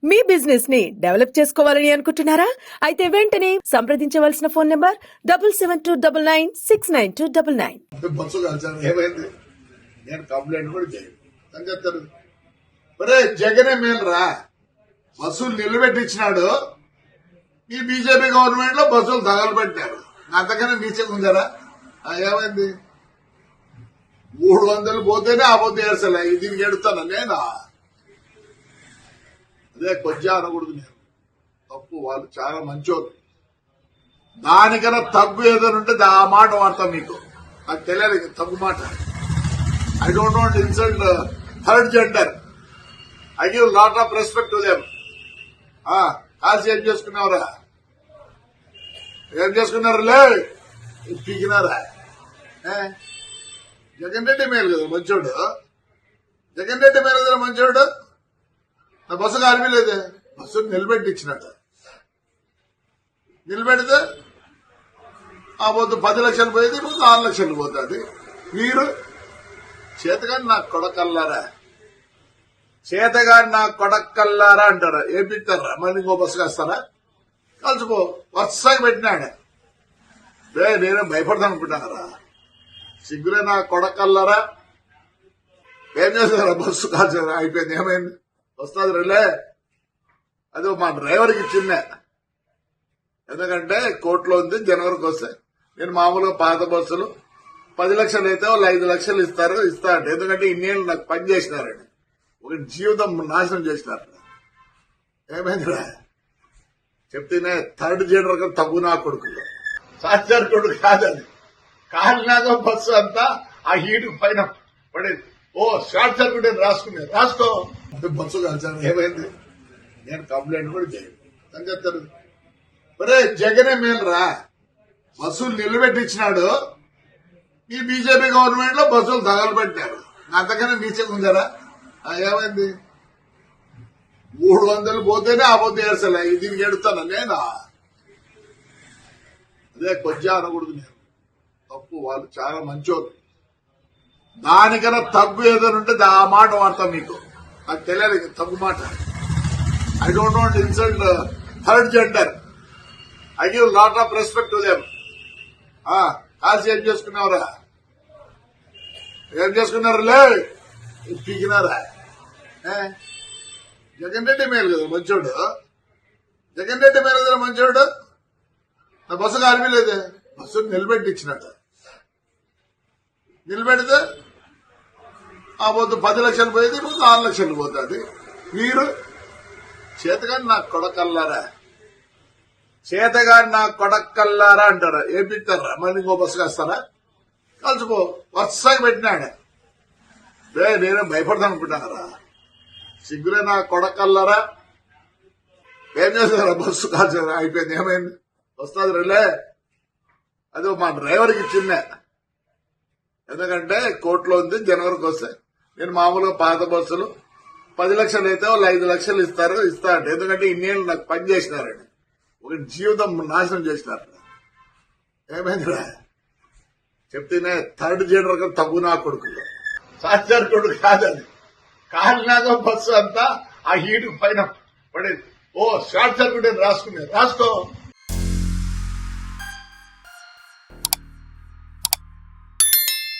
మీ business ని develop చేసుకోవాలని అనుకుంటున్నారా? అయితే వెంటనే సంప్రదించవలసిన ఫోన్ నంబర్ 7729969299. బస్సు కలిసాను ఏమైంది? నేను కంప్లైంట్ కూడా చేయను చెప్తారు. ఒరే జగనే మేలురా, బస్సులు నిలబెట్టించినాడు. ఈ బీజేపీ గవర్నమెంట్ లో బస్సులు తగలబెట్టారు. అంతకన్నా నీచగా ఉందారా? ఏమైంది? 300 పోతేనే ఆ పొద్దు ఏడ్చలే. దీనికి ఎడుతాను నేనా? అదే కొంచెం అనకూడదు. నేను తప్పు, వాళ్ళు చాలా మంచోళ్ళు. దానికన్నా తగ్గు ఏదైనా ఉంటే ఆ మాట వాడతాం. మీకు నాకు తెలియాలి తగ్గు మాట. I don't want insult third gender. I give lot of respect to them. కాల్సి ఏం చేసుకున్నావురా? ఏం చేసుకున్నారులే? పీకినారా? జగన్ రెడ్డి మేలు కదా మంచోడు. జగన్ రెడ్డి మేలు కదా మంచోడు. నా బస్సు కాల్పలేదే, బస్సు నిలబెట్టించినట్టు. నిలబెడితే ఆ పొద్దు 10 లక్షలు పోయేది, ఇప్పుడు 6 లక్షలు పోతుంది. మీరు చేతగాని నా కొడకల్లారా, చేతగాని నా కొడకల్లారా అంటారా? ఏపిస్తారా? మళ్ళీ ఇంకో బస్సు కాస్తారా? కలిసిపో. వరుసగా పెట్టినాడు. నేనే భయపడతాను అనుకుంటారా? సిగ్గులే నా కొడకల్లారా. ఏం చేస్తారా? బస్సు కాల్చారా? అయిపోయింది. ఏమైంది? వస్తుంది రిలే. అది మా డ్రైవర్కి ఇచ్చిందే. ఎందుకంటే కోర్టులో ఉంది, జనవరికి వస్తాయి. నేను మామూలుగా పాత బస్సులు 10 లక్షలు అయితే వాళ్ళు 5 లక్షలు ఇస్తారంట. ఎందుకంటే ఇన్నేళ్ళు నాకు పని చేసినారండి. ఒక జీవితం నాశనం చేసినారు. ఏమైందిరా? చెప్తేనే థర్డ్ జనరల్ తగ్గు నా కొడుకులు. సార్ కొడుకు కాదని కాలినాక బస్సు అంతా ఆ హీట్ పైన పడేది. ఓ షార్ట్ సర్క్యూట్ అని రాసుకో. బస్సు కలిసాను ఏమైంది? నేను కంప్లైంట్ కూడా చేయను చెప్తారు. ఒరే జగనే మేలురా, బస్సులు నిలబెట్టించినాడు. ఈ బీజేపీ గవర్నమెంట్ లో బస్సులు తగలబెట్టారు. అంతకన్నా నీచగా ఉందారా? ఏమైంది? 300 పోతేనే ఆ పొద్దు ఏడ్చలే. దీనికి ఎడుతాను నేనా? అదే కొంచెం అనకూడదు. నేను తప్పు, వాళ్ళు చాలా మంచోళ్ళు. దానికన్నా తగ్గు ఏదైనా ఉంటే ఆ మాట వాడతాం. మీకు నాకు తెలియాలి తగ్గు మాట. I don't want insult third gender. I give lot of respect to them. కాల్సి ఏం చేసుకున్నావురా? ఏం చేసుకున్నారులే? పీకినారా? జగన్ రెడ్డి మేలు కదా మంచోడు. జగన్ రెడ్డి మేలు కదా మంచోడు. నా బస్సు కాల్పలేదే, బస్సు నిలబెట్టించినట్టు. నిలబెడితే ఆ పొద్దు 10 లక్షలు పోయేది, ఇప్పుడు 6 లక్షలు పోతుంది. మీరు చేతగాని నా కొడకల్లారా, చేతగాని నా కొడకల్లారా అంటారా? ఏపిస్తారా? మళ్ళీ ఇంకో బస్సు కాస్తారా? కలిసిపో. వరుసగా పెట్టినాడు. నేనే భయపడతాను అనుకుంటారా? సిగ్గులే నా కొడకల్లారా. ఏం చేస్తారా? బస్సు కాల్చారా? అయిపోయింది. ఏమైంది? వస్తుంది రిలే. అది మా డ్రైవర్కి ఇచ్చిందే. ఎందుకంటే కోర్టులో ఉంది, జనవరికి వస్తాయి. నేను మామూలుగా పాత బస్సులు 10 లక్షలు అయితే వాళ్ళు 5 లక్షలు ఇస్తారంట. ఎందుకంటే ఇన్నేళ్ళు నాకు పని చేసినారండి. ఒక జీవితం నాశనం చేసినారు. ఏమైందిరా? చెప్తేనే థర్డ్ జనరల్ తగ్గు నా కొడుకులు. సార్ కొడుకు కాదని కాలినాక బస్సు అంతా ఆ హీట్ పైన పడేది. ఓ షార్ట్ సర్క్యూట్ అని రాసుకో.